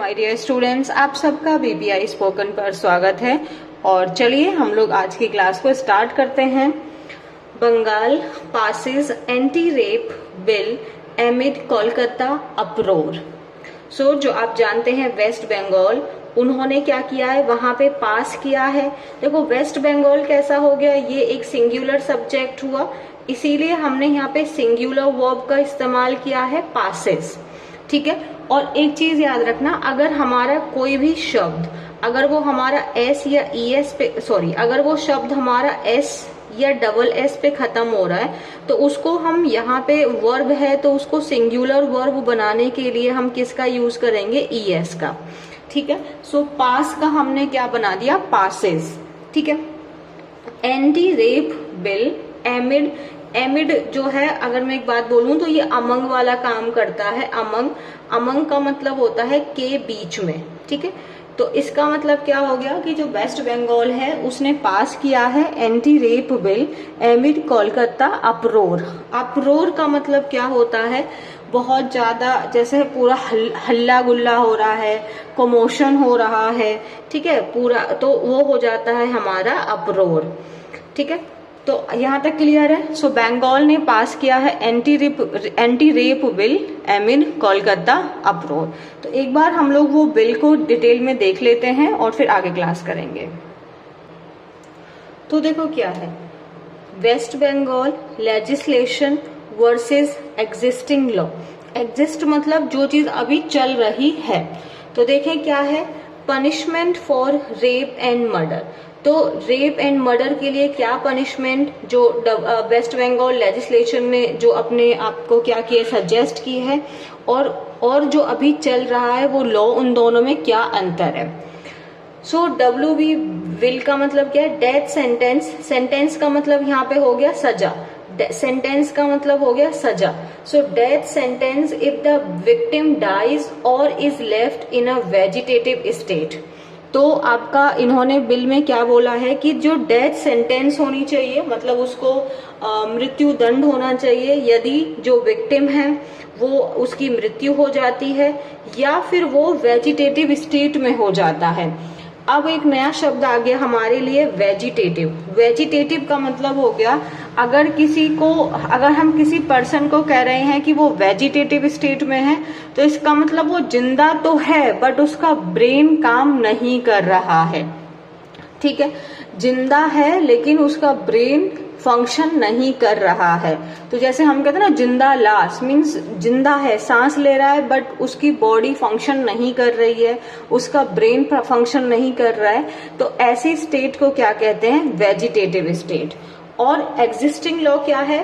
My dear students, आप सबका BPI spoken पर स्वागत है। और चलिए हम लोग आज की क्लास को स्टार्ट करते हैं। Bengal passes anti rape bill amid Kolkata uproar. जो आप जानते हैं वेस्ट बंगाल, उन्होंने क्या किया है, वहां पे पास किया है। देखो वेस्ट बंगाल कैसा हो गया, ये एक सिंगुलर सब्जेक्ट हुआ, इसीलिए हमने यहाँ पे सिंगुलर वर्ब का इस्तेमाल किया है, पासेस। ठीक है। और एक चीज याद रखना, अगर हमारा कोई भी शब्द, अगर वो हमारा एस या ईएस पे, अगर वो शब्द हमारा एस या डबल एस पे खत्म हो रहा है, तो उसको हम यहाँ पे वर्ब है तो उसको सिंगुलर वर्ब बनाने के लिए हम किसका यूज करेंगे, ईएस का। ठीक है। पास का हमने क्या बना दिया, पासेस। ठीक है। एंटी रेप बिल एमिड, एमिड जो है, अगर मैं एक बात बोलूं तो ये अमंग वाला काम करता है। अमंग, अमंग का मतलब होता है के बीच में। ठीक है। तो इसका मतलब क्या हो गया कि जो वेस्ट बंगाल है उसने पास किया है anti rape bill amid Kolkata अप्रोर। अप्रोर का मतलब क्या होता है, बहुत ज्यादा, जैसे पूरा हल्ला गुल्ला हो रहा है, कमोशन हो रहा है। ठीक है, पूरा, तो वो हो जाता है हमारा अप्रोर। ठीक है। तो यहाँ तक क्लियर है। बंगाल ने पास किया है anti rape bill amid Kolkata अप्रोर। तो एक बार हम लोग वो बिल को डिटेल में देख लेते हैं और फिर आगे क्लास करेंगे। तो देखो क्या है, West Bengal legislation versus existing law. Exist मतलब जो चीज अभी चल रही है। तो देखें क्या है, punishment for rape and murder. तो रेप एंड मर्डर के लिए क्या पनिशमेंट, जो वेस्ट बंगाल लेजिस्लेशन ने जो अपने आप को क्या किया, सजेस्ट की है, और जो अभी चल रहा है वो लॉ, उन दोनों में क्या अंतर है। WB विल का मतलब क्या है, डेथ सेंटेंस। सेंटेंस का मतलब यहाँ पे हो गया सजा, सेंटेंस का मतलब हो गया सजा। Death sentence if the victim dies और is left in a vegetative state. तो आपका इन्होंने बिल में क्या बोला है कि जो डेथ सेंटेंस होनी चाहिए, मतलब उसको मृत्यु दंड होना चाहिए यदि जो विक्टिम है वो, उसकी मृत्यु हो जाती है या फिर वो वेजिटेटिव स्टेट में हो जाता है। अब एक नया शब्द आ गया हमारे लिए, वेजिटेटिव। वेजिटेटिव का मतलब हो गया, अगर हम किसी पर्सन को कह रहे हैं कि वो वेजिटेटिव स्टेट में है, तो इसका मतलब वो जिंदा तो है बट उसका ब्रेन काम नहीं कर रहा है। ठीक है, जिंदा है लेकिन उसका ब्रेन फंक्शन नहीं कर रहा है। तो जैसे हम कहते हैं ना, जिंदा लाश, मीन्स जिंदा है, सांस ले रहा है बट उसकी बॉडी फंक्शन नहीं कर रही है, उसका ब्रेन फंक्शन नहीं कर रहा है, तो ऐसी स्टेट को क्या कहते हैं, वेजिटेटिव स्टेट। और एग्जिस्टिंग लॉ क्या है,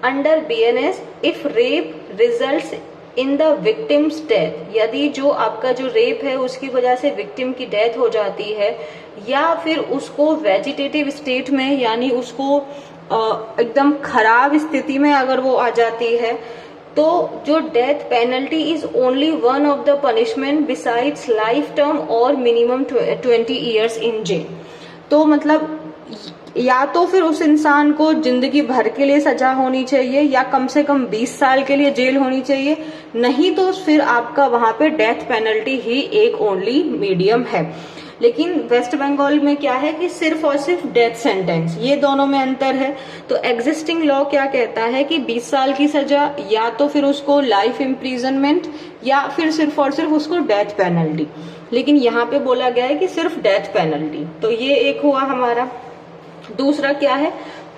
under BNS if rape results in the victims death, यदि जो आपका जो रेप है उसकी वजह से विक्टिम की डेथ हो जाती है, या फिर उसको वेजिटेटिव स्टेट में, यानी उसको एकदम खराब स्थिति में अगर वो आ जाती है, तो जो death penalty is only one of the punishment besides life term और मिनिमम 20 ईयर्स इन जेल। तो मतलब या तो फिर उस इंसान को जिंदगी भर के लिए सजा होनी चाहिए या कम से कम 20 साल के लिए जेल होनी चाहिए, नहीं तो फिर आपका वहां पे डेथ पेनल्टी ही एक ओनली मीडियम है। लेकिन वेस्ट बंगाल में क्या है कि सिर्फ और सिर्फ डेथ सेंटेंस, ये दोनों में अंतर है। तो एग्जिस्टिंग लॉ क्या कहता है कि 20 साल की सजा, या तो फिर उसको लाइफ इम्प्रिजनमेंट, या फिर सिर्फ और सिर्फ उसको डेथ पेनल्टी। लेकिन यहाँ पे बोला गया है कि सिर्फ डेथ पेनल्टी। तो ये एक हुआ हमारा। दूसरा क्या है,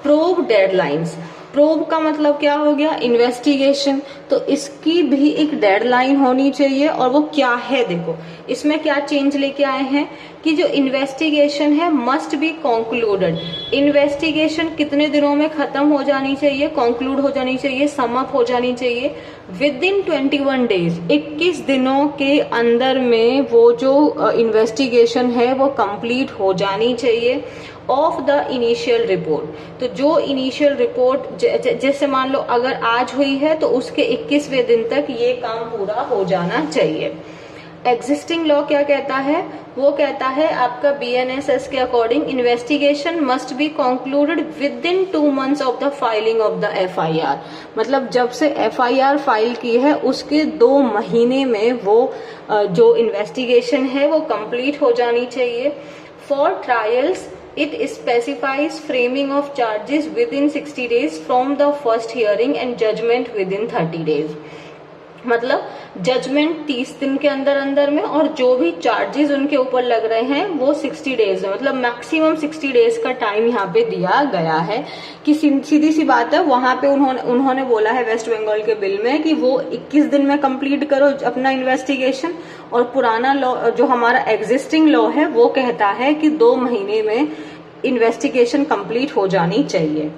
प्रोब डेडलाइंस। प्रोब का मतलब क्या हो गया, इन्वेस्टिगेशन। तो इसकी भी एक डेडलाइन होनी चाहिए, और वो क्या है, देखो इसमें क्या चेंज लेके आए हैं कि जो इन्वेस्टिगेशन है मस्ट बी कंक्लूडेड। इन्वेस्टिगेशन कितने दिनों में खत्म हो जानी चाहिए, कंक्लूड हो जानी चाहिए, सम अप हो जानी चाहिए, विद इन 21 डेज, 21 दिनों के अंदर में वो जो इन्वेस्टिगेशन है वो कंप्लीट हो जानी चाहिए ऑफ द इनिशियल रिपोर्ट। तो जो इनिशियल रिपोर्ट, जैसे मान लो अगर आज हुई है तो उसके 21वें दिन तक ये काम पूरा हो जाना चाहिए। एग्जिस्टिंग लॉ क्या कहता है, वो कहता है आपका BNSS के according investigation must be concluded with in 2 months of the filing of the FIR। मतलब जब से FIR फाइल की है उसके 2 महीने में वो जो इन्वेस्टिगेशन है वो कंप्लीट हो जानी चाहिए। For trials it specifies framing of charges within 60 days from the first hearing and judgment within 30 days। मतलब जजमेंट 30 दिन के अंदर अंदर में, और जो भी चार्जेस उनके ऊपर लग रहे हैं वो 60 डेज में, मतलब मैक्सिमम 60 डेज का टाइम यहाँ पे दिया गया है। कि सीधी सी बात है, वहां पे उन्होंने बोला है वेस्ट बंगाल के बिल में कि वो 21 दिन में कंप्लीट करो अपना इन्वेस्टिगेशन, और पुराना लॉ जो हमारा एग्जिस्टिंग लॉ है वो कहता है कि 2 महीने में इन्वेस्टिगेशन कंप्लीट हो जानी चाहिए।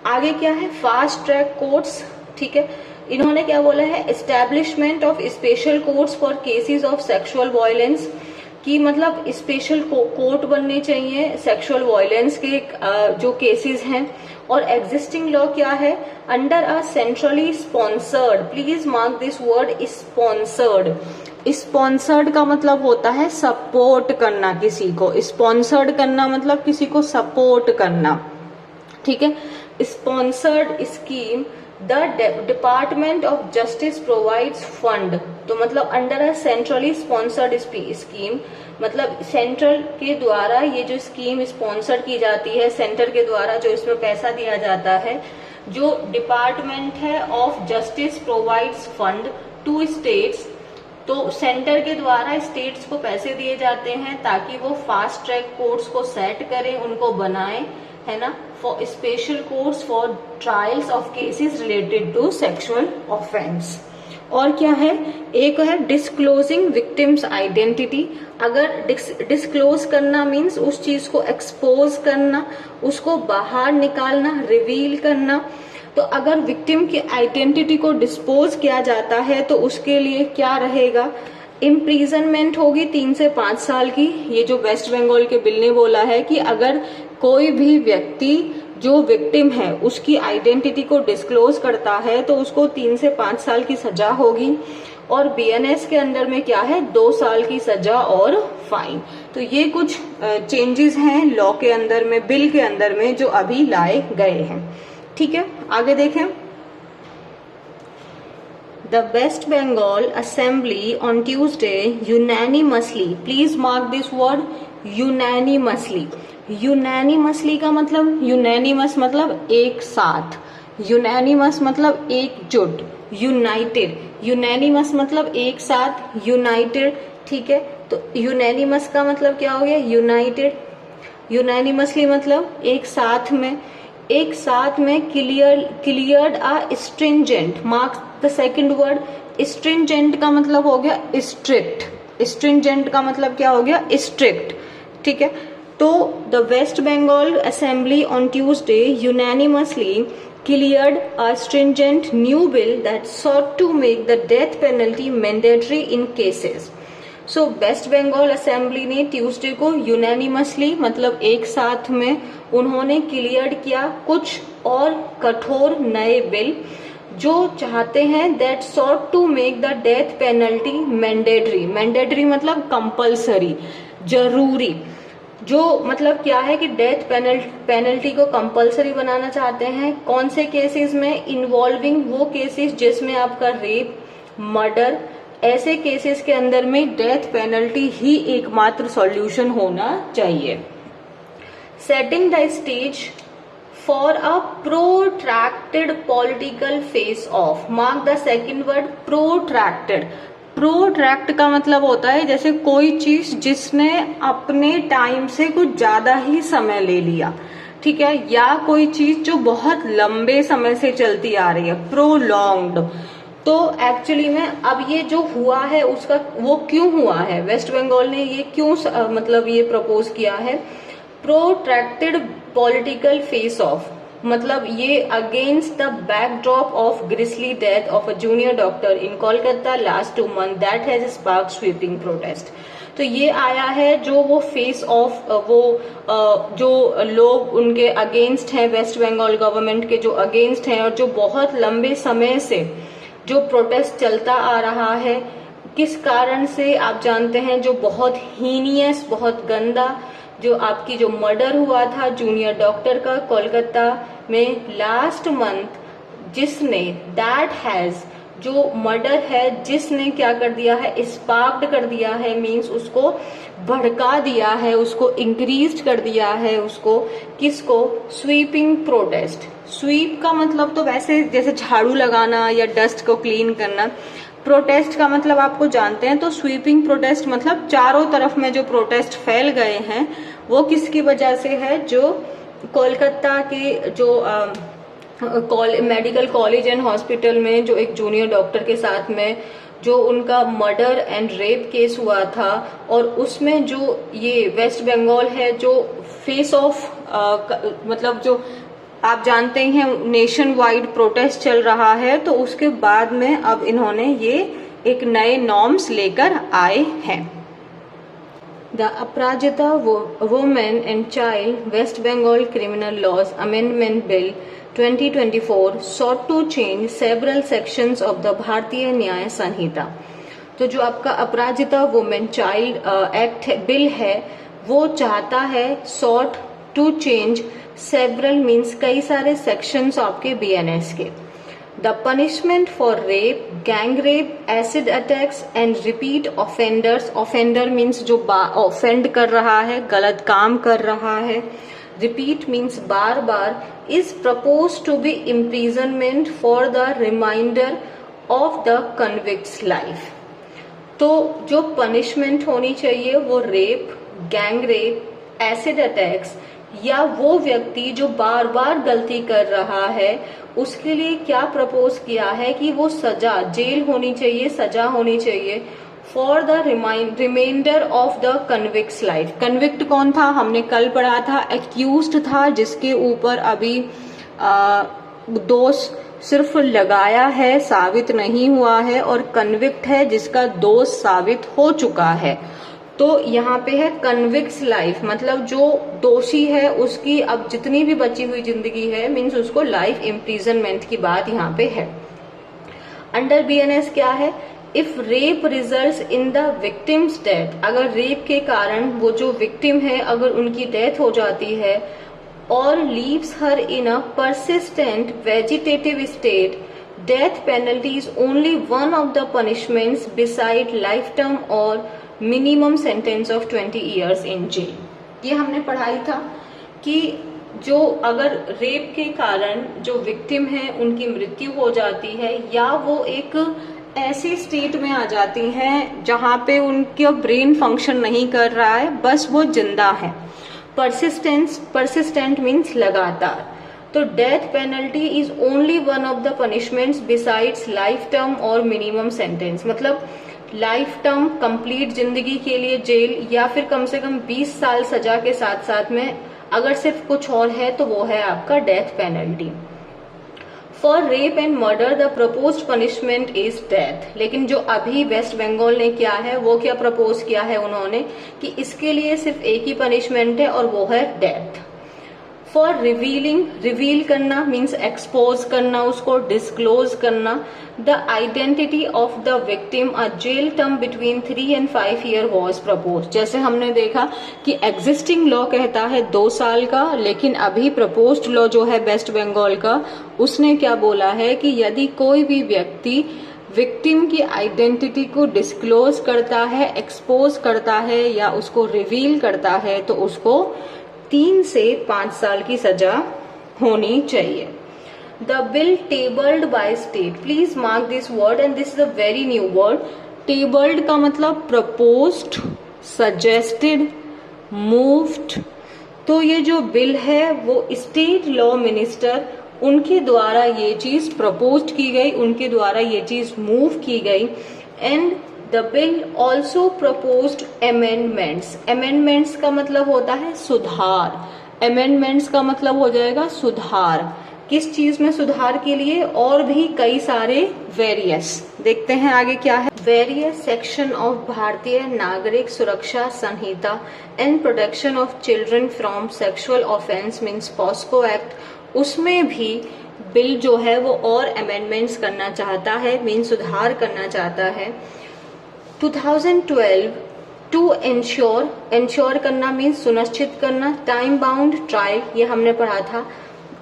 आगे क्या है, फास्ट ट्रैक कोर्ट्स। ठीक है, इन्होंने क्या बोला है, establishment of special courts for cases of sexual violence, कि मतलब स्पेशल कोर्ट बनने चाहिए सेक्सुअल वायलेंस के जो केसेस हैं। और एग्जिस्टिंग लॉ क्या है, under a centrally sponsored, please mark this word sponsored. Sponsored का मतलब होता है सपोर्ट करना किसी को, स्पॉन्सर्ड करना मतलब किसी को सपोर्ट करना। ठीक है, sponsored scheme the department of justice provides fund, तो मतलब under a centrally sponsored scheme, मतलब सेंट्रल के द्वारा ये जो स्कीम स्पॉन्सर की जाती है, सेंटर के द्वारा जो इसमें पैसा दिया जाता है, जो डिपार्टमेंट है of justice provides fund to states, तो सेंटर के द्वारा स्टेट्स को पैसे दिए जाते हैं ताकि वो फास्ट ट्रैक कोर्ट्स को सेट करें, उनको बनाएं, है ना, for special courts for trials of cases related to sexual offence. और क्या है, एक है डिस्क्लोजिंग विक्टिम्स आइडेंटिटी। अगर डिस्क्लोज करना मीन्स उस चीज को एक्सपोज करना, उसको बाहर निकालना, रिवील करना। तो अगर विक्टिम की आइडेंटिटी को डिस्पोज किया जाता है तो उसके लिए क्या रहेगा, इम्प्रीजनमेंट होगी 3 से 5 साल की। ये जो वेस्ट बंगाल के बिल ने बोला है कि अगर कोई भी व्यक्ति जो विक्टिम है उसकी आइडेंटिटी को डिस्क्लोज करता है तो उसको 3 से 5 साल की सजा होगी। और BNS के अंदर में क्या है, 2 साल की सजा और फाइन। तो ये कुछ चेंजेस हैं लॉ के अंदर में, बिल के अंदर में, जो अभी लाए गए हैं। ठीक है, आगे देखें। The West Bengal Assembly on Tuesday unanimously, please mark this word, unanimously। unanimously का मतलब, unanimous मतलब एक साथ, unanimous मतलब एकजुट, united, unanimous मतलब एक साथ, united। ठीक है, तो unanimous का मतलब क्या हो गया, united, unanimously मतलब एक साथ में cleared a stringent, mark the second word, stringent का मतलब हो गया स्ट्रिक्ट, स्ट्रिंजेंट का मतलब क्या हो गया, स्ट्रिक्ट। ठीक है, तो the West Bengal assembly on Tuesday unanimously cleared a stringent new bill that sought to make the death penalty mandatory in cases। So West Bengal assembly ने ट्यूसडे को यूनानिमसली मतलब एक साथ में उन्होंने क्लियर किया कुछ और कठोर नए बिल जो चाहते हैं that sought to make the death penalty mandatory. Mandatory मतलब कंपलसरी, जरूरी। जो मतलब क्या है कि डेथ पेनल्टी को कंपलसरी बनाना चाहते हैं। कौन से केसेस में, इन्वॉल्विंग वो केसेस जिसमें आपका रेप, मर्डर, ऐसे केसेस के अंदर में डेथ पेनल्टी ही एकमात्र सॉल्यूशन होना चाहिए। Setting the stage for a protracted political face off, mark the second word, protracted. Protract का मतलब होता है जैसे कोई चीज जिसने अपने टाइम से कुछ ज्यादा ही समय ले लिया, ठीक है, या कोई चीज जो बहुत लंबे समय से चलती आ रही है, प्रोलॉन्ग्ड। तो एक्चुअली में अब ये जो हुआ है उसका वो क्यों हुआ है, वेस्ट बंगाल ने ये क्यों मतलब ये प्रपोज किया है, प्रोट्रैक्टेड पॉलिटिकल फेस ऑफ, मतलब ये against the backdrop of grisly death of a junior doctor in Kolkata last 2 months that has sparked sweeping protest. तो ये आया है जो वो फेस ऑफ वो जो लोग उनके अगेंस्ट हैं, वेस्ट बंगाल गवर्नमेंट के जो अगेंस्ट हैं और जो बहुत लंबे समय से जो प्रोटेस्ट चलता आ रहा है, किस कारण से आप जानते हैं, जो बहुत हीनियस, बहुत गंदा, जो आपकी जो मर्डर हुआ था जूनियर डॉक्टर का कोलकाता में लास्ट मंथ, जिसने दैट हैज, जो मर्डर है जिसने क्या कर दिया है, स्पार्क्ड कर दिया है, मींस उसको भड़का दिया है, उसको इंक्रीज कर दिया है, उसको किसको, स्वीपिंग प्रोटेस्ट। स्वीप का मतलब तो वैसे जैसे झाड़ू लगाना या डस्ट को क्लीन करना, प्रोटेस्ट का मतलब आपको जानते हैं। तो स्वीपिंग प्रोटेस्ट मतलब चारों तरफ में जो प्रोटेस्ट फैल गए हैं वो किसकी वजह से है, जो कोलकाता के जो मेडिकल कॉलेज एंड हॉस्पिटल में जो एक जूनियर डॉक्टर के साथ में जो उनका मर्डर एंड रेप केस हुआ था, और उसमें जो ये वेस्ट बंगाल है जो फेस ऑफ मतलब जो आप जानते हैं नेशन वाइड प्रोटेस्ट चल रहा है, तो उसके बाद में अब इन्होंने ये एक नए नॉर्म्स लेकर आए हैं। The Aparajita women and child West Bengal criminal laws amendment bill 2024 sought to change several sections of the भारतीय न्याय संहिता। तो जो आपका अपराजिता वुमेन चाइल्ड एक्ट बिल है वो चाहता है sought to change several means कई सारे sections आपके BNS के। The punishment for rape, gang rape, acid attacks and repeat offenders, offender means जो offend कर रहा है, गलत काम कर रहा है, repeat means bar bar, is proposed to be imprisonment for the remainder of the convict's life। तो जो पनिशमेंट होनी चाहिए वो rape, gang rape, acid attacks, या वो व्यक्ति जो बार बार गलती कर रहा है उसके लिए क्या प्रपोज किया है कि वो सजा, जेल होनी चाहिए, सजा होनी चाहिए for the reminder of the convicts life. Convict कौन था, हमने कल पढ़ा था, एक्यूज्ड था जिसके ऊपर अभी दोष सिर्फ लगाया है, साबित नहीं हुआ है, और कन्विक्ट है जिसका दोष साबित हो चुका है। तो यहाँ पे है कन्विक्ट्स लाइफ, मतलब जो दोषी है उसकी अब जितनी भी बची हुई जिंदगी है, मीन्स उसको लाइफ इम्प्रिजनमेंट की बात यहाँ पे है। अंडर BNS क्या है, if rape results in the victims death, अगर रेप के कारण वो जो विक्टिम है अगर उनकी डेथ हो जाती है, और leaves her in a persistent vegetative state, death penalty is only one of the punishments beside life term और minimum sentence of 20 years in jail. ये हमने पढ़ाई था कि जो अगर रेप के कारण जो विक्टिम है उनकी मृत्यु हो जाती है, या वो एक ऐसी स्टेट में आ जाती हैं जहां पे उनका ब्रेन फंक्शन नहीं कर रहा है, बस वो जिंदा है, परसिस्टेंट मीन्स लगातार, तो death penalty is only one of the punishments besides life term और मिनिमम सेंटेंस, मतलब लाइफ टर्म कंप्लीट जिंदगी के लिए जेल, या फिर कम से कम 20 साल सजा के साथ साथ में अगर सिर्फ कुछ और है तो वो है आपका death penalty. For rape and murder the proposed punishment is death. लेकिन जो अभी वेस्ट बंगाल ने किया है वो क्या प्रपोज किया है उन्होंने कि इसके लिए सिर्फ एक ही पनिशमेंट है और वो है डेथ। फॉर रिवीलिंग, रिवील करना मीन्स एक्सपोज करना, उसको डिस्क्लोज करना, the identity of the victim, a jail term between 3 and 5 years was propose. जैसे हमने देखा कि एग्जिस्टिंग लॉ कहता है 2 साल का, लेकिन अभी प्रपोज्ड लॉ जो है वेस्ट बंगाल का उसने क्या बोला है कि यदि कोई भी व्यक्ति विक्टिम की आइडेंटिटी को डिस्क्लोज करता है, एक्सपोज करता है या उसको रिवील करता है तो उसको 3 से 5 साल की सजा होनी चाहिए। The bill tabled by state, please mark this word and this is a very new word. Tabled का मतलब प्रपोज्ड, सजेस्टेड, मूव्ड। तो ये जो बिल है वो स्टेट लॉ मिनिस्टर उनके द्वारा ये चीज प्रपोज्ड की गई, उनके द्वारा ये चीज मूव की गई। And the bill also proposed amendments. Amendments का मतलब होता है सुधार, अमेंडमेंट्स का मतलब हो जाएगा सुधार। किस चीज में सुधार के लिए, और भी कई सारे वेरियस। देखते हैं आगे क्या है। Various section of Bharatiya Nagarik Suraksha Sanhita and protection of children from sexual offence means POCSO act, उसमें भी बिल जो है वो और अमेंडमेंट्स करना चाहता है, मीन सुधार करना चाहता है। 2012 टू इंश्योर करना मीन्स सुनिश्चित करना, टाइम बाउंड ट्रायल ये हमने पढ़ा था,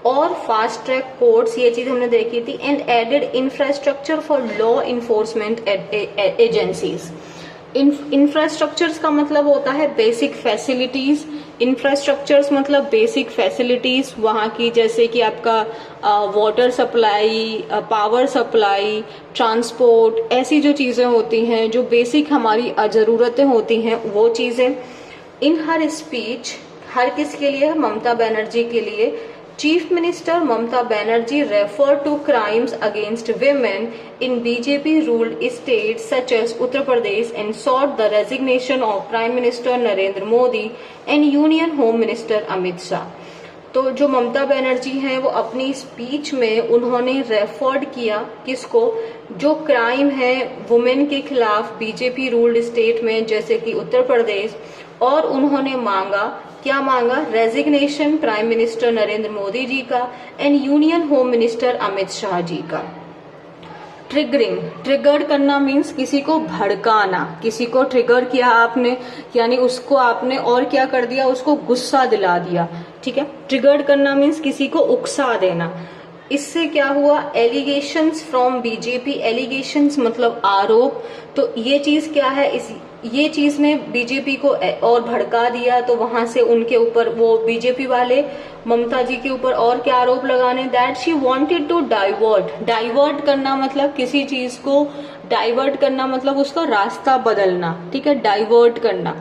और फास्ट ट्रैक कोर्ट्स ये चीज हमने देखी थी, and added infrastructure for law enforcement agencies. Infrastructures का मतलब होता है बेसिक फैसिलिटीज। इंफ्रास्ट्रक्चर्स मतलब बेसिक फैसिलिटीज वहाँ की, जैसे कि आपका water supply, power supply, transport, ऐसी जो चीजें होती हैं जो बेसिक हमारी जरूरतें होती हैं वो चीजें। इन हर स्पीच, हर किसके लिए? ममता बनर्जी के लिए। Chief minister Mamata Banerjee referred to crimes against women in BJP ruled states such as Uttar Pradesh and sought the resignation of Prime Minister Narendra Modi and Union Home Minister Amit Shah। तो जो ममता बनर्जी हैं वो अपनी speech में उन्होंने referred किया किसको? जो क्राइम है वुमेन के खिलाफ बीजेपी रूल्ड स्टेट में जैसे कि उत्तर प्रदेश, और उन्होंने मांगा, क्या मांगा? Resignation prime minister Narendra Modi ji का and union home minister Amit Shah ji का। ट्रिगरिंग, ट्रिगर करना मीन्स किसी को भड़काना, किसी को ट्रिगर किया आपने, यानी उसको आपने और क्या कर दिया? उसको गुस्सा दिला दिया। ठीक है, ट्रिगर करना मीन्स किसी को उकसा देना। इससे क्या हुआ? एलिगेशंस फ्रॉम बीजेपी, एलिगेशंस मतलब आरोप। तो ये चीज क्या है? ये चीज ने बीजेपी को और भड़का दिया, तो वहां से उनके ऊपर वो बीजेपी वाले ममता जी के ऊपर और क्या आरोप लगाने? That she wanted to divert. Divert करना मतलब किसी चीज को डाइवर्ट करना मतलब उसका रास्ता बदलना। ठीक है, डाइवर्ट करना।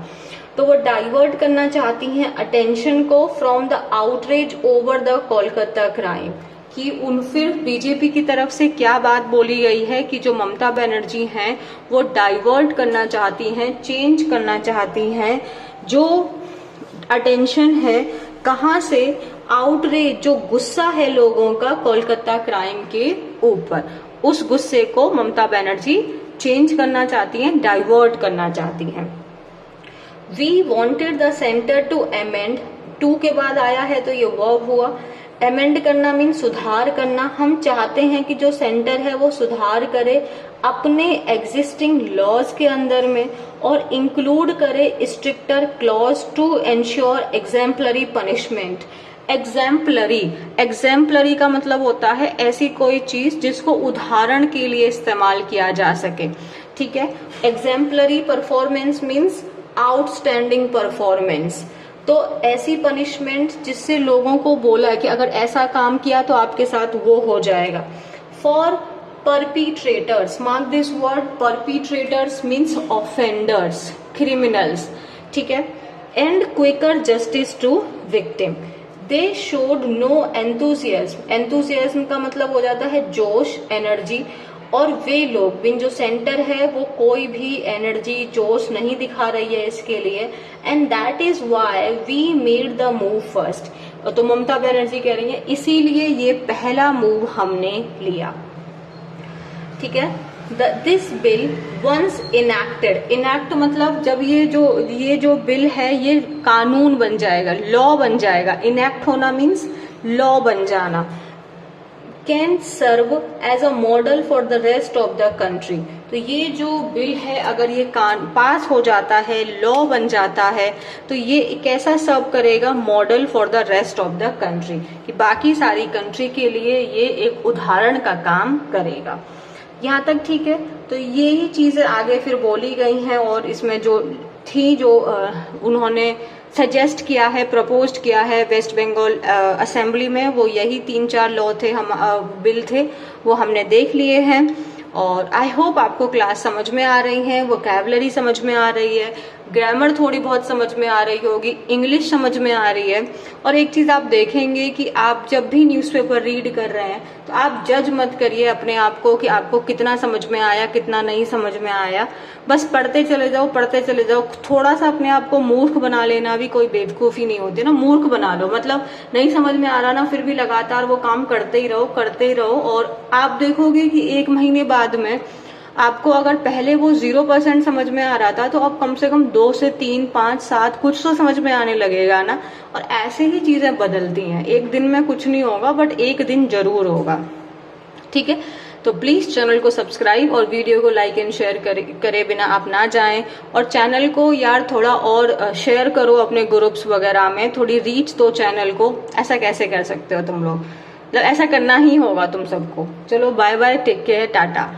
तो वो डाइवर्ट करना चाहती हैं अटेंशन को from the outrage over the Kolkata crime, कि उन फिर बीजेपी की तरफ से क्या बात बोली गई है कि जो ममता बनर्जी हैं वो डाइवर्ट करना चाहती हैं, चेंज करना चाहती हैं जो अटेंशन है, कहाँ से? आउटरेज, जो गुस्सा है लोगों का कोलकाता क्राइम के ऊपर, उस गुस्से को ममता बनर्जी चेंज करना चाहती हैं, डाइवर्ट करना चाहती हैं। We wanted the centre to amend, to के बाद आया है तो ये वर्ब हुआ। अमेंड करना मीन सुधार करना। हम चाहते हैं कि जो सेंटर है वो सुधार करे अपने एग्जिस्टिंग लॉज के अंदर में, और इंक्लूड करे stricter clause to ensure exemplary punishment. Exemplary, exemplary का मतलब होता है ऐसी कोई चीज जिसको उदाहरण के लिए इस्तेमाल किया जा सके। ठीक है, exemplary performance means outstanding performance. तो ऐसी पनिशमेंट जिससे लोगों को बोला कि अगर ऐसा काम किया तो आपके साथ वो हो जाएगा। For perpetrators, mark this word, perpetrators means offenders, criminals. ठीक है, and quicker justice to victim. They showed no enthusiasm, enthusiasm का मतलब हो जाता है जोश, एनर्जी, और वे लोग बिन जो सेंटर है वो कोई भी एनर्जी, जोश नहीं दिखा रही है इसके लिए, and that is why we made the move first. तो ममता बनर्जी कह रही है इसीलिए ये पहला मूव हमने लिया। ठीक है, this bill once enacted, enact मतलब जब ये जो बिल है ये कानून बन जाएगा, लॉ बन जाएगा। इनैक्ट होना मीन्स लॉ बन जाना। Can serve as a model for the rest of the country. तो ये जो बिल है अगर ये पास हो जाता है, लॉ बन जाता है, तो ये कैसा सर्व करेगा? Model for the rest of the country, कि बाकी सारी कंट्री के लिए ये एक उदाहरण का काम करेगा। यहाँ तक ठीक है। तो ये ही चीजें आगे फिर बोली गई हैं, और इसमें जो थी जो उन्होंने सजेस्ट किया है, प्रपोज्ड किया है वेस्ट बंगाल असेंबली में, वो यही 3-4 लॉ थे, हम बिल थे, वो हमने देख लिए हैं। और आई होप आपको क्लास समझ में आ रही है, वोकैबुलरी समझ में आ रही है, ग्रामर थोड़ी बहुत समझ में आ रही होगी, इंग्लिश समझ में आ रही है। और एक चीज आप देखेंगे कि आप जब भी न्यूज़पेपर रीड कर रहे हैं तो आप जज मत करिए अपने आप को कि आपको कितना समझ में आया, कितना नहीं समझ में आया। बस पढ़ते चले जाओ, पढ़ते चले जाओ। थोड़ा सा अपने आप को मूर्ख बना लेना भी कोई बेवकूफ़ी नहीं होती ना, मूर्ख बना लो, मतलब नहीं समझ में आ रहा ना, फिर भी लगातार वो काम करते ही रहो, करते ही रहो। और आप देखोगे कि 1 महीने बाद में आपको अगर पहले वो 0% समझ में आ रहा था तो अब कम से कम 2 से 3, 5, 7 कुछ तो समझ में आने लगेगा ना। और ऐसे ही चीजें बदलती हैं, एक दिन में कुछ नहीं होगा बट एक दिन जरूर होगा। ठीक है, तो प्लीज चैनल को सब्सक्राइब और वीडियो को लाइक एंड शेयर करे बिना आप ना जाएं। और चैनल को यार थोड़ा और शेयर करो अपने ग्रुप्स वगैरह में, थोड़ी रीच दो चैनल को। ऐसा कैसे कर सकते हो तुम लोग, मतलब ऐसा करना ही होगा तुम सबको। चलो bye bye, take care, Tata.